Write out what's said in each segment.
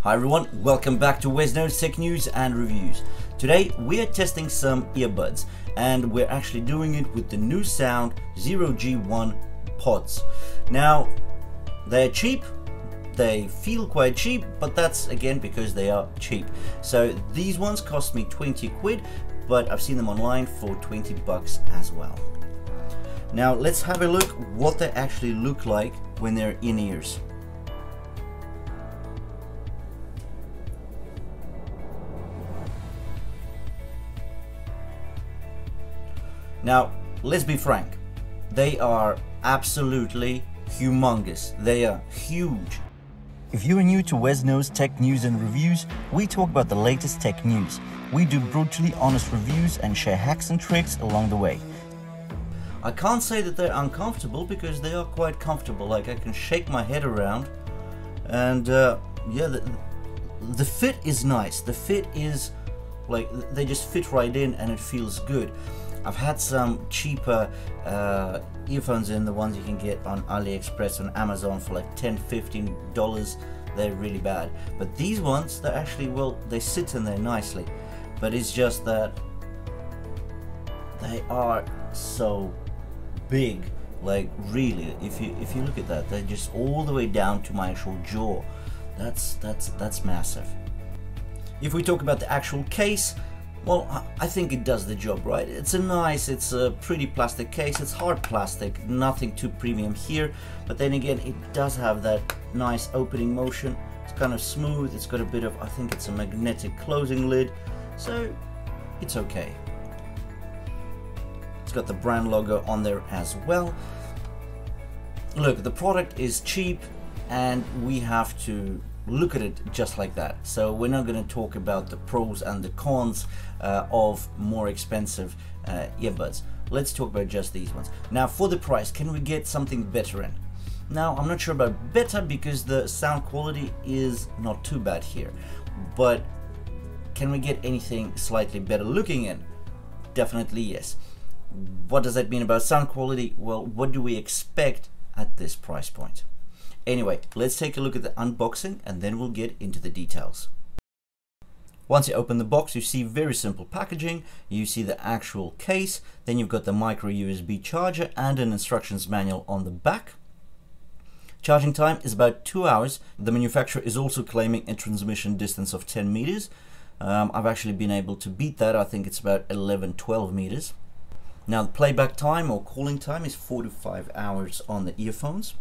Hi everyone, welcome back to Wesno's Tech News and Reviews. Today we are testing some earbuds and we're actually doing it with the NuSound Zero G1 pods. Now they're cheap, they feel quite cheap, but that's again because they are cheap. So these ones cost me 20 quid, but I've seen them online for 20 bucks as well. Now let's have a look what they actually look like when they're in ears. Now, let's be frank, they are absolutely humongous. They are huge. If you are new to Wesno's Tech News and Reviews, we talk about the latest tech news. We do brutally honest reviews and share hacks and tricks along the way. I can't say that they're uncomfortable because they are quite comfortable. Like I can shake my head around and yeah, the fit is nice. The fit is like, they just fit right in and it feels good. I've had some cheaper earphones in, the ones you can get on AliExpress and Amazon for like $10–15. They're really bad. But these ones, they're actually, well, they sit in there nicely. But it's just that they are so big. Like really, if you look at that, they're just all the way down to my actual jaw. That's massive. If we talk about the actual case, well, I think it does the job, right? It's a pretty plastic case. It's hard plastic, nothing too premium here. But then again, it does have that nice opening motion. It's kind of smooth. It's got a bit of, I think it's a magnetic closing lid. So it's okay. It's got the brand logo on there as well. Look, the product is cheap and we have to look at it just like that. So we're not going to talk about the pros and the cons of more expensive earbuds. Let's talk about just these ones. Now for the price, can we get something better in? Now I'm not sure about better because the sound quality is not too bad here, but can we get anything slightly better looking in? Definitely yes. What does that mean about sound quality? Well, what do we expect at this price point? Anyway, let's take a look at the unboxing and then we'll get into the details. Once you open the box, you see very simple packaging. You see the actual case, then you've got the micro USB charger and an instructions manual on the back. Charging time is about 2 hours. The manufacturer is also claiming a transmission distance of 10 meters. I've actually been able to beat that. I think it's about 11–12 meters. Now the playback time or calling time is 4 to 5 hours on the earphones.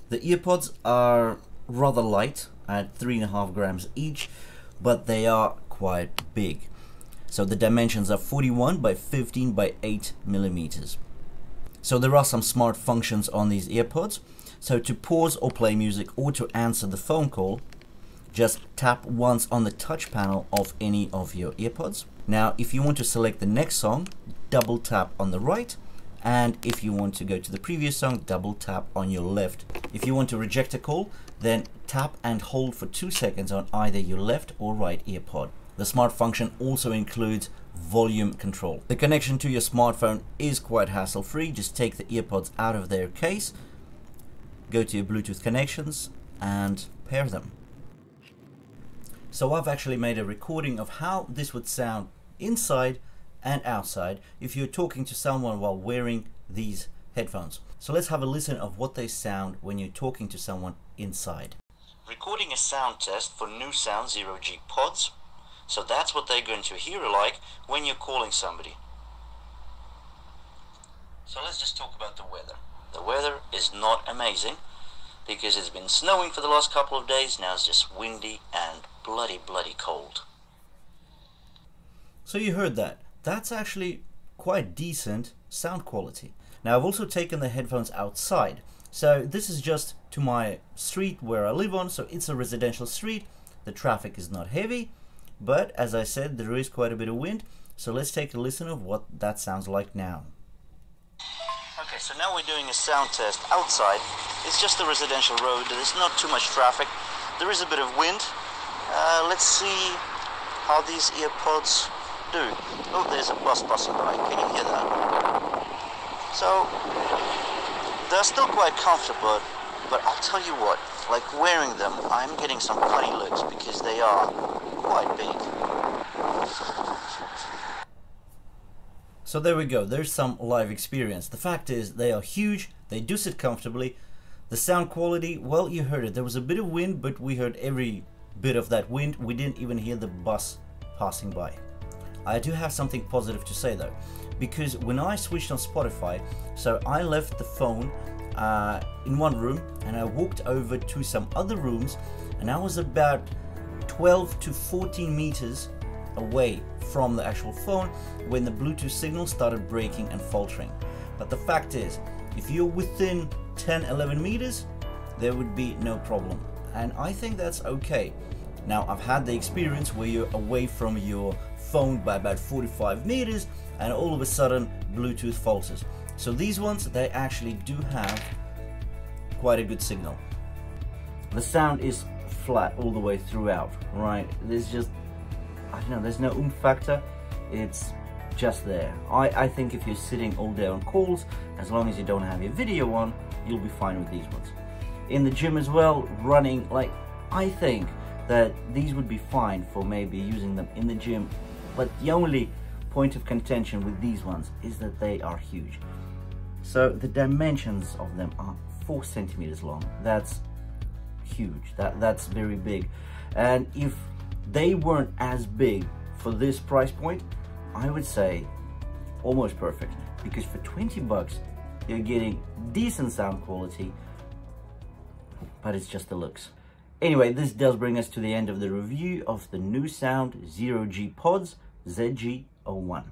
The earpods are rather light at 3.5 grams each, but they are quite big. So the dimensions are 41 by 15 by 8 millimeters. So there are some smart functions on these earpods. So to pause or play music or to answer the phone call, just tap once on the touch panel of any of your earpods. Now if you want to select the next song, double tap on the right. And if you want to go to the previous song, double tap on your left. If you want to reject a call, then tap and hold for 2 seconds on either your left or right earpod. The smart function also includes volume control. The connection to your smartphone is quite hassle-free. Just take the earpods out of their case, go to your Bluetooth connections and pair them. So I've actually made a recording of how this would sound inside and outside if you're talking to someone while wearing these headphones. So let's have a listen of what they sound when you're talking to someone inside. Recording a sound test for NuSound Zero G pods. So that's what they're going to hear like when you're calling somebody. So let's just talk about the weather. The weather is not amazing because it's been snowing for the last couple of days. Now it's just windy and bloody cold. So you heard that. That's actually quite decent sound quality. Now I've also taken the headphones outside. So this is just to my street where I live on. So it's a residential street. The traffic is not heavy, but as I said, there is quite a bit of wind. So let's take a listen of what that sounds like now. Okay, so now we're doing a sound test outside. It's just a residential road. There's not too much traffic. There is a bit of wind. Let's see how these earpods do. Oh, there's a bus passing by. Can you hear that? So they're still quite comfortable, But I'll tell you what, like wearing them, I'm getting some funny looks because they are quite big. So there we go, there's some live experience. The fact is, they are huge, they do sit comfortably. The sound quality, well, you heard it. There was a bit of wind, but we heard every bit of that wind. We didn't even hear the bus passing by. I do have something positive to say though, because when I switched on Spotify, so I left the phone in one room and I walked over to some other rooms, and I was about 12 to 14 meters away from the actual phone when the Bluetooth signal started breaking and faltering. But the fact is, if you're within 10-11 meters, there would be no problem, and I think that's okay. Now, I've had the experience where you're away from your phone by about 45 meters and all of a sudden Bluetooth falters. So these ones, they actually do have quite a good signal. The sound is flat all the way throughout, right? There's just, I don't know, there's no oomph factor. It's just there. I think if you're sitting all day on calls, as long as you don't have your video on, you'll be fine with these ones. In the gym as well, running, like, I think that these would be fine for maybe using them in the gym, but the only point of contention with these ones is that they are huge. So the dimensions of them are 4 centimeters long. That's huge. That's very big. And if they weren't as big for this price point, I would say almost perfect, because for 20 bucks you're getting decent sound quality, but it's just the looks. Anyway, this does bring us to the end of the review of the NuSound Zero-G Pods ZG01.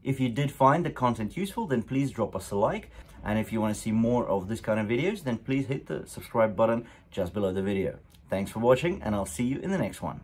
If you did find the content useful, then please drop us a like. And if you want to see more of this kind of videos, then please hit the subscribe button just below the video. Thanks for watching, and I'll see you in the next one.